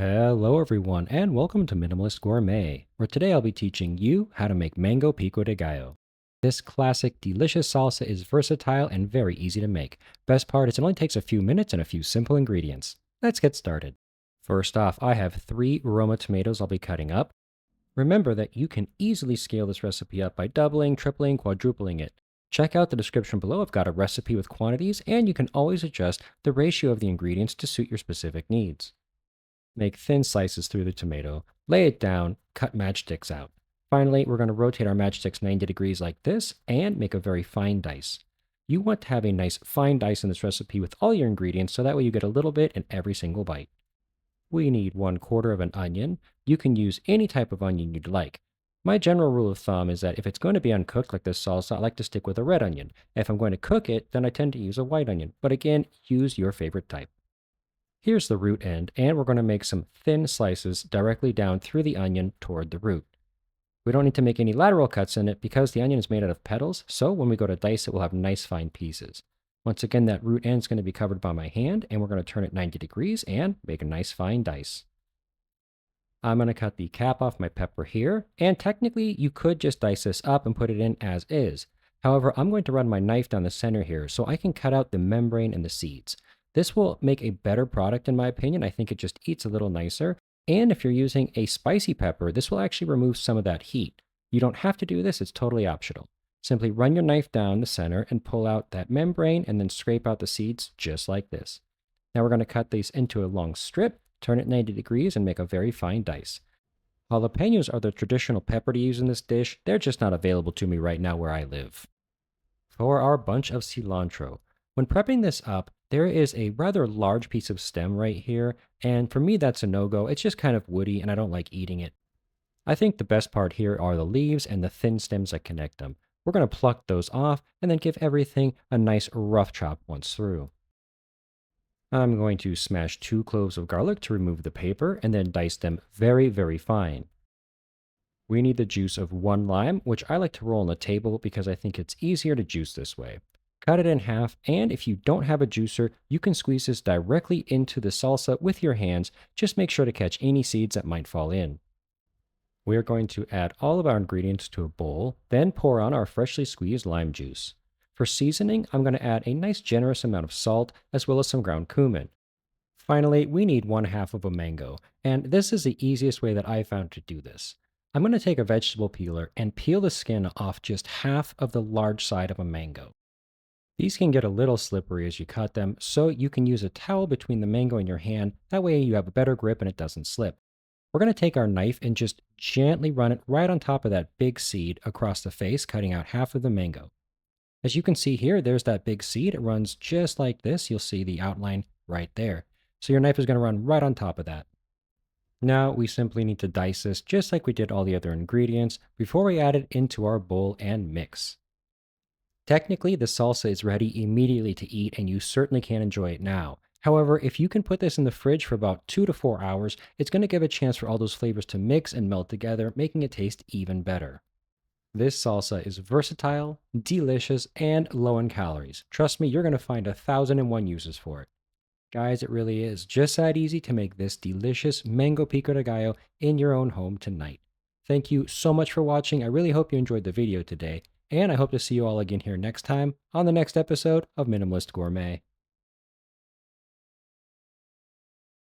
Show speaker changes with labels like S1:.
S1: Hello everyone and welcome to Minimalist Gourmet, where today I'll be teaching you how to make mango pico de gallo. This classic delicious salsa is versatile and very easy to make. Best part is it only takes a few minutes and a few simple ingredients. Let's get started. First off, I have 3 Roma tomatoes I'll be cutting up. Remember that you can easily scale this recipe up by doubling, tripling, quadrupling it. Check out the description below, I've got a recipe with quantities, and you can always adjust the ratio of the ingredients to suit your specific needs. Make thin slices through the tomato, lay it down, cut matchsticks out. Finally, we're going to rotate our matchsticks 90 degrees like this and make a very fine dice. You want to have a nice fine dice in this recipe with all your ingredients so that way you get a little bit in every single bite. We need 1/4 of an onion. You can use any type of onion you'd like. My general rule of thumb is that if it's going to be uncooked like this salsa, I like to stick with a red onion. If I'm going to cook it, then I tend to use a white onion. But again, use your favorite type. Here's the root end, and we're going to make some thin slices directly down through the onion toward the root. We don't need to make any lateral cuts in it because the onion is made out of petals, so when we go to dice it, we'll have nice fine pieces. Once again, that root end is going to be covered by my hand, and we're going to turn it 90 degrees and make a nice fine dice. I'm going to cut the cap off my pepper here, and technically you could just dice this up and put it in as is. However, I'm going to run my knife down the center here so I can cut out the membrane and the seeds. This will make a better product in my opinion. I think it just eats a little nicer. And if you're using a spicy pepper, this will actually remove some of that heat. You don't have to do this, it's totally optional. Simply run your knife down the center and pull out that membrane and then scrape out the seeds just like this. Now we're going to cut these into a long strip, turn it 90 degrees and make a very fine dice. Jalapeños are the traditional pepper to use in this dish. They're just not available to me right now where I live. For our bunch of cilantro, when prepping this up, there is a rather large piece of stem right here, and for me that's a no-go. It's just kind of woody and I don't like eating it. I think the best part here are the leaves and the thin stems that connect them. We're going to pluck those off and then give everything a nice rough chop once through. I'm going to smash 2 cloves of garlic to remove the paper and then dice them very, very fine. We need the juice of 1 lime, which I like to roll on the table because I think it's easier to juice this way. Cut it in half, and if you don't have a juicer, you can squeeze this directly into the salsa with your hands. Just make sure to catch any seeds that might fall in. We're going to add all of our ingredients to a bowl, then pour on our freshly squeezed lime juice. For seasoning, I'm going to add a nice generous amount of salt as well as some ground cumin. Finally, we need 1/2 of a mango, and this is the easiest way that I found to do this. I'm going to take a vegetable peeler and peel the skin off just half of the large side of a mango. These can get a little slippery as you cut them, so you can use a towel between the mango and your hand. That way you have a better grip and it doesn't slip. We're going to take our knife and just gently run it right on top of that big seed across the face, cutting out half of the mango. As you can see here, there's that big seed. It runs just like this. You'll see the outline right there. So your knife is going to run right on top of that. Now we simply need to dice this just like we did all the other ingredients before we add it into our bowl and mix. Technically, the salsa is ready immediately to eat and you certainly can enjoy it now. However, if you can put this in the fridge for about 2 to 4 hours, it's going to give a chance for all those flavors to mix and melt together, making it taste even better. This salsa is versatile, delicious, and low in calories. Trust me, you're going to find 1,001 uses for it. Guys, it really is just that easy to make this delicious mango pico de gallo in your own home tonight. Thank you so much for watching. I really hope you enjoyed the video today. And I hope to see you all again here next time on the next episode of Minimalist Gourmet.